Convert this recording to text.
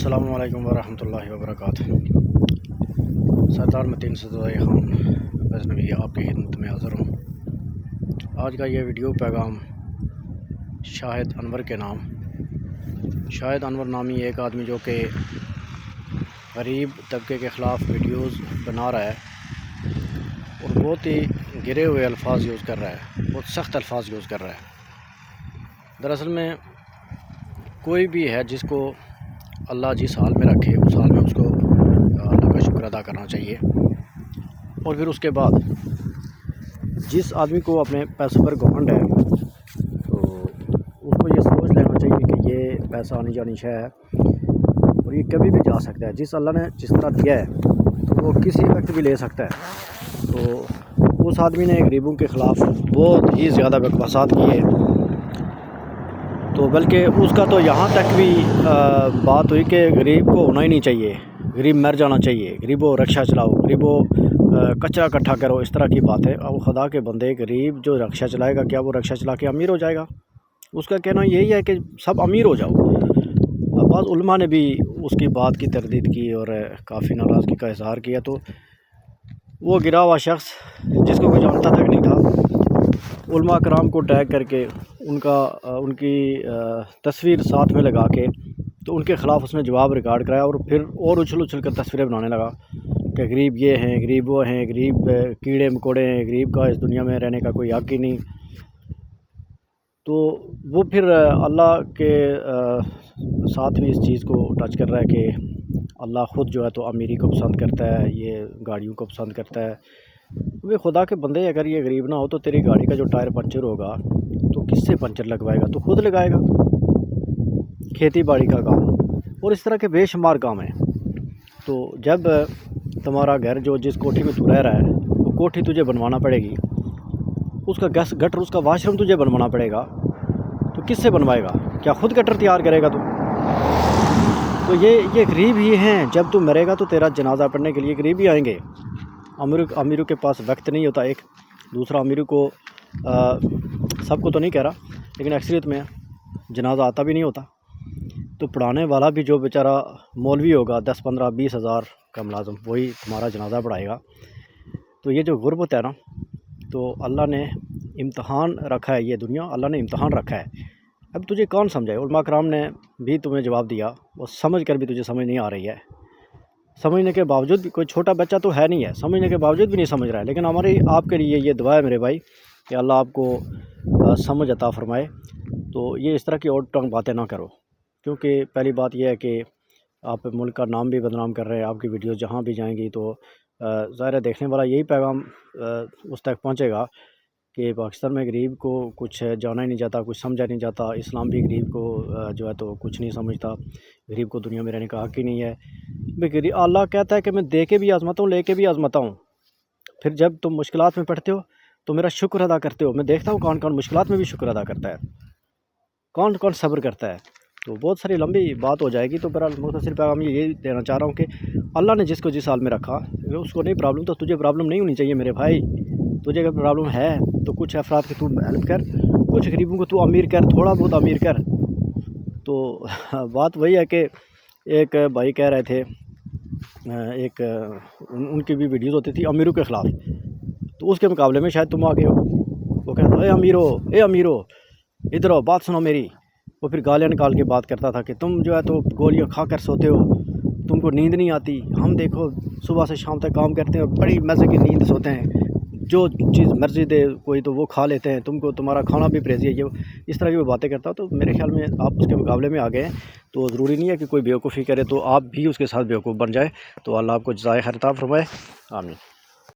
السلام علیکم ورحمۃ اللہ وبرکاتہ۔ سردار متین سدائی خان غزنوی آپ کی خدمت میں حاضر ہوں۔ آج کا یہ ویڈیو پیغام شاہد انور کے نام۔ شاہد انور نامی ایک آدمی جو کہ غریب طبقے کے خلاف ویڈیوز بنا رہا ہے اور بہت ہی گرے ہوئے الفاظ یوز کر رہا ہے، بہت سخت الفاظ یوز کر رہا ہے۔ دراصل میں کوئی بھی ہے جس کو اللہ جس حال میں رکھے اس حال میں اس کو اللہ کا شکر ادا کرنا چاہیے، اور پھر اس کے بعد جس آدمی کو اپنے پیسوں پر گھمنڈ ہے تو اس کو یہ سوچ لینا چاہیے کہ یہ پیسہ آنی جانی شے ہے اور یہ کبھی بھی جا سکتا ہے۔ جس اللہ نے جس طرح دیا ہے تو وہ کسی وقت بھی لے سکتا ہے۔ تو اس آدمی نے غریبوں کے خلاف بہت ہی زیادہ بکواسات کی ہے، تو بلکہ اس کا تو یہاں تک بھی بات ہوئی کہ غریب کو ہونا ہی نہیں چاہیے، غریب مر جانا چاہیے، غریبوں رکشہ چلاؤ، غریبوں کچرا اکٹھا کرو، اس طرح کی بات ہے۔ اب خدا کے بندے، غریب جو رکشہ چلائے گا کیا وہ رکشہ چلا کے امیر ہو جائے گا؟ اس کا کہنا یہی ہے کہ سب امیر ہو جاؤ۔ بعض علماء نے بھی اس کی بات کی تردید کی اور کافی ناراضگی کا اظہار کیا، تو وہ گرا ہوا شخص جس کو کوئی جانتا تک نہیں تھا، علماء کرام کو ٹیگ کر کے ان کی تصویر ساتھ میں لگا کے تو ان کے خلاف اس نے جواب ریکارڈ کرایا، اور پھر اور اچھل کر تصویریں بنانے لگا کہ غریب یہ ہیں، غریب وہ ہیں، غریب کیڑے مکوڑے ہیں، غریب کا اس دنیا میں رہنے کا کوئی حق ہی نہیں۔ تو وہ پھر اللہ کے ساتھ بھی اس چیز کو ٹچ کر رہا ہے کہ اللہ خود جو ہے تو امیری کو پسند کرتا ہے، یہ گاڑیوں کو پسند کرتا ہے۔ وہ خدا کے بندے، اگر یہ غریب نہ ہو تو تیری گاڑی کا جو ٹائر پنچر ہوگا تو کس سے پنچر لگوائے گا؟ تو خود لگائے گا۔ کھیتی باڑی کا کام اور اس طرح کے بے شمار کام ہیں۔ تو جب تمہارا گھر جو جس کوٹھی میں تو رہ رہا ہے وہ کوٹھی تجھے بنوانا پڑے گی، اس کا گٹر، اس کا واش روم تجھے بنوانا پڑے گا، تو کس سے بنوائے گا؟ کیا خود گٹر تیار کرے گا تو یہ غریب ہی ہیں۔ جب تو مرے گا تو تیرا جنازہ پڑھنے کے لیے غریب ہی آئیں گے۔ امیروں کے پاس وقت نہیں ہوتا، ایک دوسرا امیروں کو سب کو تو نہیں کہہ رہا لیکن اکثریت میں جنازہ آتا بھی نہیں ہوتا۔ تو پڑھانے والا بھی جو بیچارہ مولوی ہوگا 10 15 20 ہزار کا ملازم، وہی تمہارا جنازہ پڑھائے گا۔ تو یہ جو غربت ہے نا، تو اللہ نے امتحان رکھا ہے، یہ دنیا اللہ نے امتحان رکھا ہے۔ اب تجھے کون سمجھائے؟ علماء کرام نے بھی تمہیں جواب دیا، وہ سمجھ کر بھی تجھے سمجھ نہیں آ رہی ہے۔ سمجھنے کے باوجود بھی، کوئی چھوٹا بچہ تو ہے نہیں ہے، سمجھنے کے باوجود بھی نہیں سمجھ رہا ہے۔ لیکن ہماری آپ کے لیے یہ دعا ہے میرے بھائی کہ اللہ آپ کو سمجھ عطا فرمائے۔ تو یہ اس طرح کی اوٹ ٹانگ باتیں نہ کرو، کیونکہ پہلی بات یہ ہے کہ آپ ملک کا نام بھی بدنام کر رہے ہیں۔ آپ کی ویڈیوز جہاں بھی جائیں گی تو ظاہر ہے دیکھنے والا یہی پیغام اس تک پہنچے گا کہ پاکستان میں غریب کو کچھ جانا ہی نہیں جاتا، کچھ سمجھا نہیں جاتا۔ اسلام بھی غریب کو جو ہے تو کچھ نہیں سمجھتا، غریب کو دنیا میں رہنے کا حق ہی نہیں ہے۔ اللہ کہتا ہے کہ میں دے کے بھی آزماتا ہوں، لے کے بھی آزماتا ہوں۔ پھر جب تم مشکلات میں پڑھتے ہو تو میرا شکر ادا کرتے ہو۔ میں دیکھتا ہوں کون کون مشکلات میں بھی شکر ادا کرتا ہے، کون کون صبر کرتا ہے۔ تو بہت ساری لمبی بات ہو جائے گی، تو برحال مختصر پیغام یہ دینا چاہ رہا ہوں کہ اللہ نے جس کو جس حال میں رکھا اس کو نہیں پرابلم، تو تجھے پرابلم نہیں ہونی چاہیے میرے بھائی۔ تجھے اگر پرابلم ہے تو کچھ افراد کی تو ہیلپ کر، کچھ غریبوں کو تو امیر کر، تھوڑا بہت امیر کر۔ تو بات وہی ہے کہ ایک بھائی کہہ رہے تھے، ان کی بھی ویڈیوز ہوتی تھی امیروں کے خلاف، تو اس کے مقابلے میں شاید تم آگے ہو۔ وہ کہتا اے امیرو ادھر ہو، بات سنو میری۔ وہ پھر گالیاں نکال کے بات کرتا تھا کہ تم جو ہے تو گولیاں کھا کر سوتے ہو، تم کو نیند نہیں آتی، ہم دیکھو صبح سے شام تک کام کرتے ہیں اور بڑی مزے کی نیند سوتے ہیں، جو چیز مرضی دے کوئی تو وہ کھا لیتے ہیں، تم کو تمہارا کھانا بھی پرہیزی ہے۔ یہ اس طرح کی وہ باتیں کرتا تو میرے خیال میں آپ اس کے مقابلے میں آ گئے ہیں۔ تو ضروری نہیں ہے کہ کوئی بیوقوفی کرے تو آپ بھی اس کے ساتھ بیوقوف بن جائے۔ تو اللہ آپ کو جزائے خیر عطا فرمائے، آمین۔